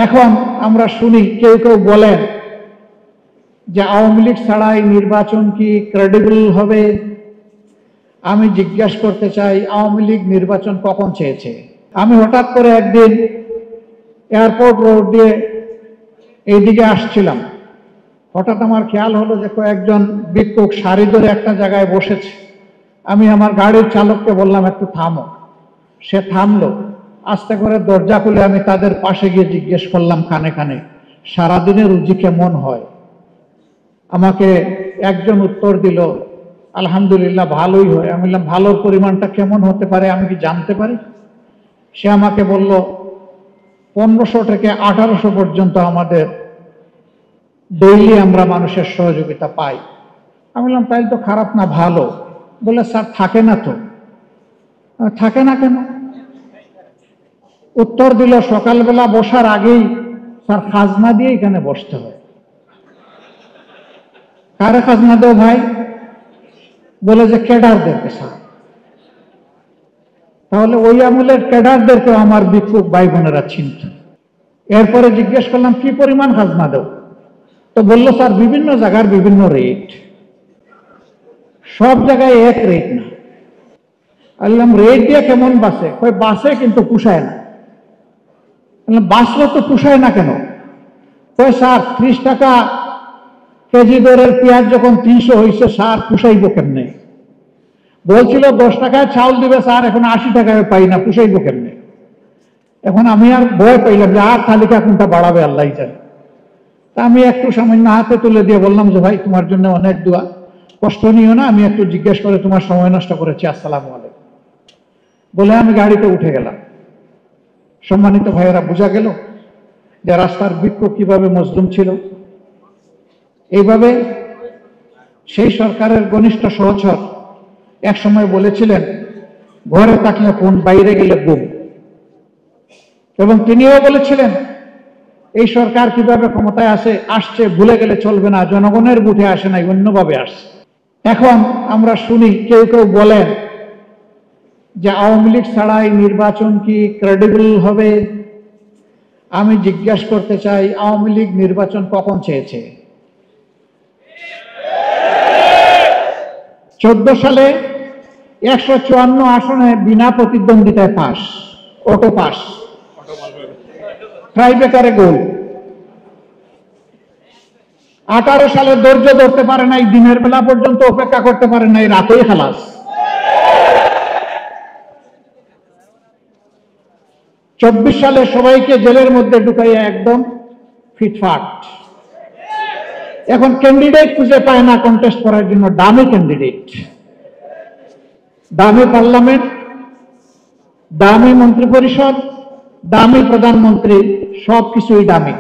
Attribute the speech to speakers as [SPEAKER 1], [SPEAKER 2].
[SPEAKER 1] এখন আমরা শুনি কেউ কেউ বলেন যে আওয়ামী লীগ ছাড়া এই নির্বাচন কি ক্রেডিবল হবে। আমি জিজ্ঞাসা করতে চাই, আওয়ামী লীগ নির্বাচন কখন চেয়েছে? আমি হঠাৎ করে একদিন এয়ারপোর্ট রোড দিয়ে এইদিকে আসছিলাম, হঠাৎ আমার খেয়াল হলো যে কয়েকজন ভিক্ষুক সারি ধরে একটা জায়গায় বসেছে। আমি আমার গাড়ির চালককে বললাম একটু থামো। সে থামলো, আস্তে করে দরজা খুলে আমি তাদের পাশে গিয়ে জিজ্ঞেস করলাম কানে কানে, সারাদিনের রুজি কেমন হয়? আমাকে একজন উত্তর দিল, আলহামদুলিল্লাহ ভালোই হয়। আমি বললাম ভালোর পরিমাণটা কেমন হতে পারে, আমি কি জানতে পারি? সে আমাকে বলল 1500 থেকে 1800 পর্যন্ত আমাদের ডেইলি আমরা মানুষের সহযোগিতা পাই। আমি বললাম তাই তো খারাপ না, ভালো। বলে স্যার থাকে না তো। থাকে না কেন? উত্তর দিল সকালবেলা বসার আগেই স্যার খাজনা দিয়ে এখানে বসতে হয়। কারে খাজনা দেও ভাই? বলে যে ক্যাডারদেরকে। স্যার তাহলে ওই আমলের ক্যাডারদেরকেও আমার ভিক্ষুক ভাই বোনেরা চিনত। এরপরে জিজ্ঞেস করলাম কি পরিমাণ খাজনা দেও? তো বললো স্যার বিভিন্ন জায়গার বিভিন্ন রেট, সব জায়গায় এক রেট না। বললাম রেট দিয়ে কেমন বাসে? কই বাসে কিন্তু পুষায় না। বললাম বাসলে তো পুষায় না কেন? কই স্যার 30 টাকা কেজি দরের পেঁয়াজ যখন 300 হয়েছে স্যার পুষাইব কেমনে? বলছিল 10 টাকায় চাউল দিবে স্যার, এখন 80 টাকায় পাই না, পুষাইব কেমনে? এখন আমি আর ভয় পাইলাম যে আর তালিকা কোনটা বাড়াবে আল্লাহ জানে। তা আমি একটু সামান্য হাতে তুলে দিয়ে বললাম যে ভাই তোমার জন্য অনেক দোয়া, কষ্ট নিও না, আমি একটু জিজ্ঞেস করে তোমার সময় নষ্ট করেছি, আসসালামু আলাইকুম বলে আমি গাড়িতে উঠে গেলাম। সম্মানিত ভাইয়েরা, বোঝা গেল যে রাস্তার ভিক্ষুক কিভাবে মজলুম ছিল। এইভাবে সেই সরকারের ঘনিষ্ঠ সহচর এক সময় বলেছিলেন ঘরে থাকলে ফোন, বাইরে গেলে গুম। এবং তিনিও বলেছিলেন এই সরকার কিভাবে ক্ষমতায় আসছে ভুলে গেলে চলবে না, জনগণের বুথে আসে নাই, অন্যভাবে আসছে। এখন আমরা শুনি কেউ কেউ বলেন যে আওয়ামী লীগ ছাড়া এই নির্বাচন কি ক্রেডিবল হবে। আমি জিজ্ঞাসা করতে চাই, আওয়ামী লীগ নির্বাচন কখন চেয়েছে? 14 সালে 154 আসনে বিনা প্রতিদ্বন্দ্বিতায় পাস, অটো পাস, ট্রাইবেকারে গোল। 18 সালে ধৈর্য ধরতে পারে নাই, দিনের বেলা পর্যন্ত অপেক্ষা করতে পারে নাই, রাতেই খালাস। 24 সালে সবাইকে জেলের মধ্যে ঢুকাইয়া একদম ফিটফাট। এখন ক্যান্ডিডেট খুঁজে পায় না কন্টেস্ট করার জন্য, দামি ক্যান্ডিডেট, দামি পার্লামেন্ট, দামি মন্ত্রিপরিষদ, দামি প্রধানমন্ত্রী, সবকিছুই দামি।